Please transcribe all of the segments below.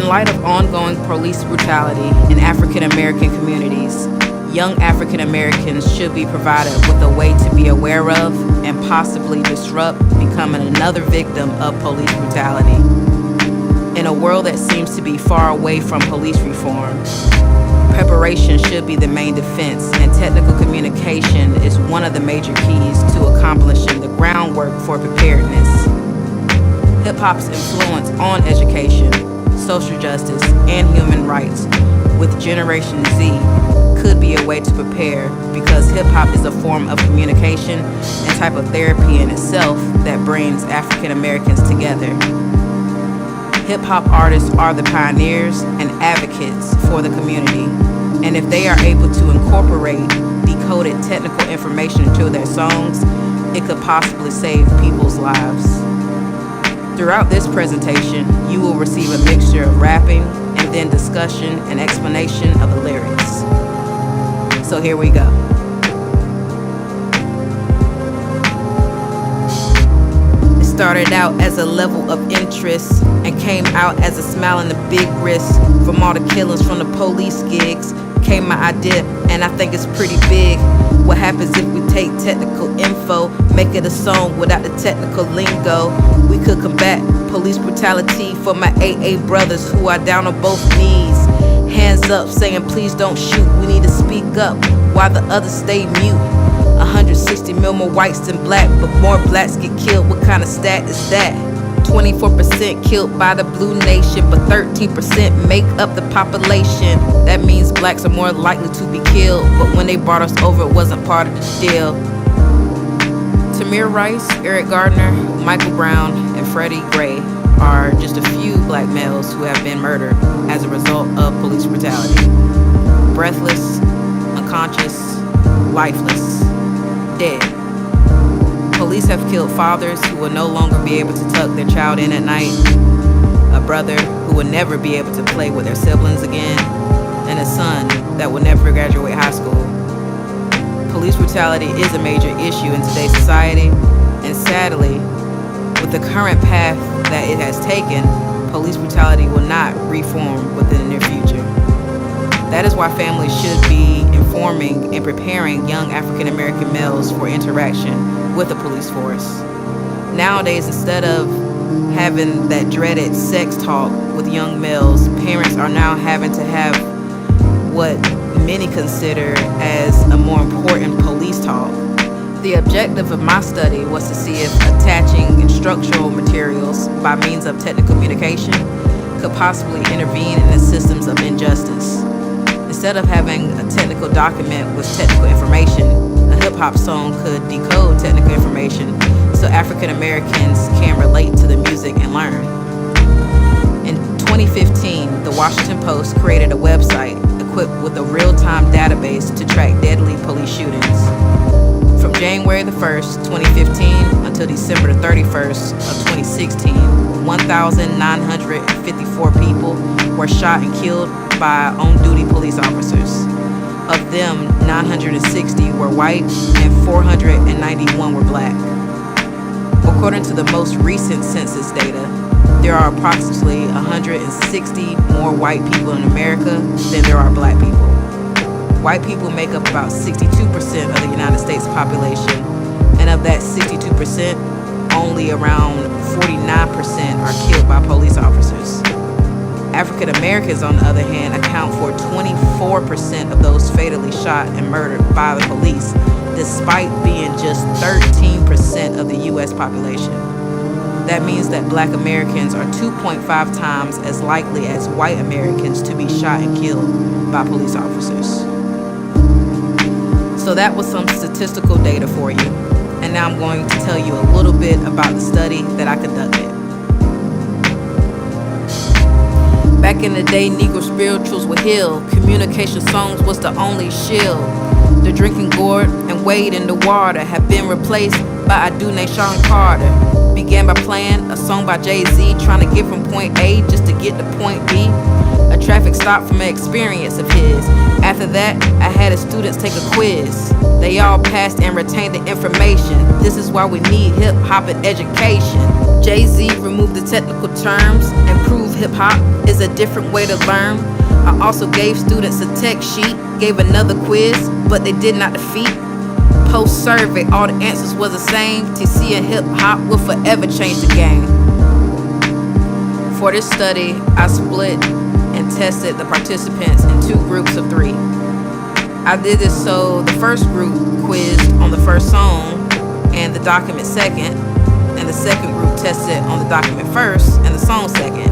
In light of ongoing police brutality in African American communities, young African Americans should be provided with a way to be aware of and possibly disrupt becoming another victim of police brutality. In a world that seems to be far away from police reform, preparation should be the main defense, and technical communication is one of the major keys to accomplishing the groundwork for preparedness. Hip-hop's influence on education, social justice, and human rights with Generation Z could be a way to prepare, because hip-hop is a form of communication and type of therapy in itself that brings African Americans together. Hip-hop artists are the pioneers and advocates for the community, and if they are able to incorporate decoded technical information into their songs, it could possibly save people's lives. Throughout this presentation, you will receive a mixture of rapping and then discussion and explanation of the lyrics. So here we go. It started out as a level of interest and came out as a smile and a big risk. From all the killings from the police gigs came my idea, and I think it's pretty big. What happens if we take technical info, make it a song without the technical lingo? We could combat police brutality for my AA brothers who are down on both knees. Hands up saying please don't shoot, we need to speak up while the others stay mute. 160 mil more whites than black, but more blacks get killed. What kind of stat is that? 24% killed by the blue nation, but 13% make up the population. That means blacks are more likely to be killed, but when they brought us over, it wasn't part of the deal. Tamir Rice, Eric Gardner, Michael Brown, and Freddie Gray are just a few black males who have been murdered as a result of police brutality. Breathless, unconscious, lifeless, dead. Police have killed fathers who will no longer be able to tuck their child in at night, a brother who will never be able to play with their siblings again, and a son that will never graduate high school. Police brutality is a major issue in today's society, and sadly, with the current path that it has taken, police brutality will not reform within the near future. That is why families should be informing and preparing young African American males for interaction with the police force. Nowadays, instead of having that dreaded sex talk with young males, parents are now having to have what many consider as a more important police talk. The objective of my study was to see if attaching instructional materials by means of technical communication could possibly intervene in the systems of injustice. Instead of having a technical document with technical information, a hip-hop song could decode technical information so African Americans can relate to the music and learn. In 2015, the Washington Post created a website equipped with a real-time database to track deadly police shootings. From January the 1st, 2015 until December the 31st of 2016, 1,954 people were shot and killed by on-duty police officers. Of them, 960 were white and 491 were black. According to the most recent census data, there are approximately 160 more white people in America than there are black people. White people make up about 62% of the United States population, and of that 62%, only around 49% are killed by police officers. African Americans, on the other hand, account for 24% of those fatally shot and murdered by the police, despite being just 13% of the U.S. population. That means that black Americans are 2.5 times as likely as white Americans to be shot and killed by police officers. So that was some statistical data for you, and now I'm going to tell you a little bit about the study that I conducted. Back in the day, Negro spirituals were healed. Communication songs was the only shield. The drinking gourd and wade in the water have been replaced by Adune Sean Carter. Began by playing a song by Jay-Z, trying to get from point A just to get to point B. A traffic stop from an experience of his. After that, I had his students take a quiz. They all passed and retained the information. This is why we need hip-hop and education. Jay-Z removed the technical terms and proved hip-hop is a different way to learn. I also gave students a tech sheet, gave another quiz, but they did not defeat. Post-survey, all the answers was the same. TC and hip-hop will forever change the game. For this study, I split and tested the participants in 2 groups of 3. I did this so the first group quizzed on the first song and the document second, and the second group tested on the document first and the song second.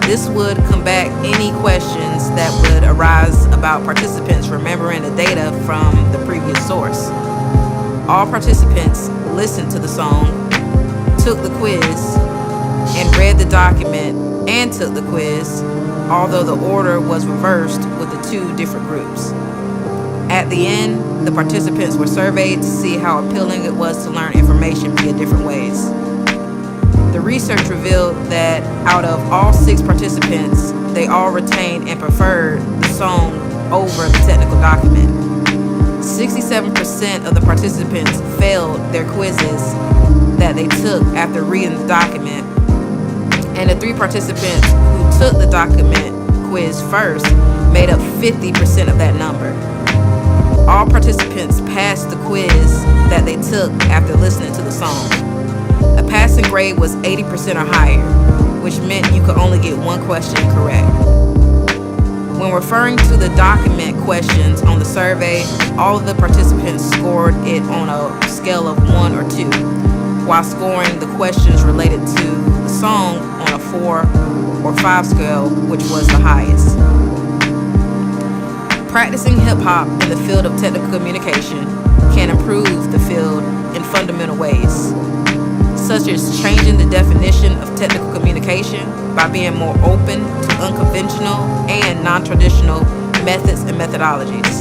This would combat any questions that would arise about participants remembering the data from the previous source. All participants listened to the song, took the quiz, and read the document and took the quiz, although the order was reversed with the 2 different groups. At the end, the participants were surveyed to see how appealing it was to learn information via different ways. The research revealed that out of all 6 participants, they all retained and preferred the song over the technical document. 67% of the participants failed their quizzes that they took after reading the document, and the 3 participants who took the document quiz first made up 50% of that number. All participants passed the quiz that they took after listening to the song. A passing grade was 80% or higher, which meant you could only get 1 question correct. When referring to the document questions on the survey, all of the participants scored it on a scale of 1 or 2, while scoring the questions related to the song on a 4 or 5 scale, which was the highest. Practicing hip-hop in the field of technical communication can improve the field in fundamental ways, such as changing the definition of technical communication by being more open to unconventional and non-traditional methods and methodologies.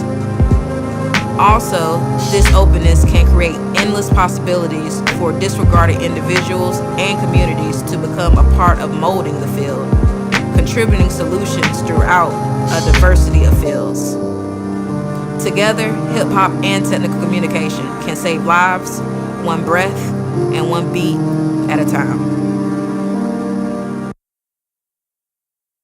Also, this openness can create endless possibilities for disregarded individuals and communities to become a part of molding the field, contributing solutions throughout a diversity of fields. Together, hip-hop and technical communication can save lives, 1 breath and 1 beat at a time.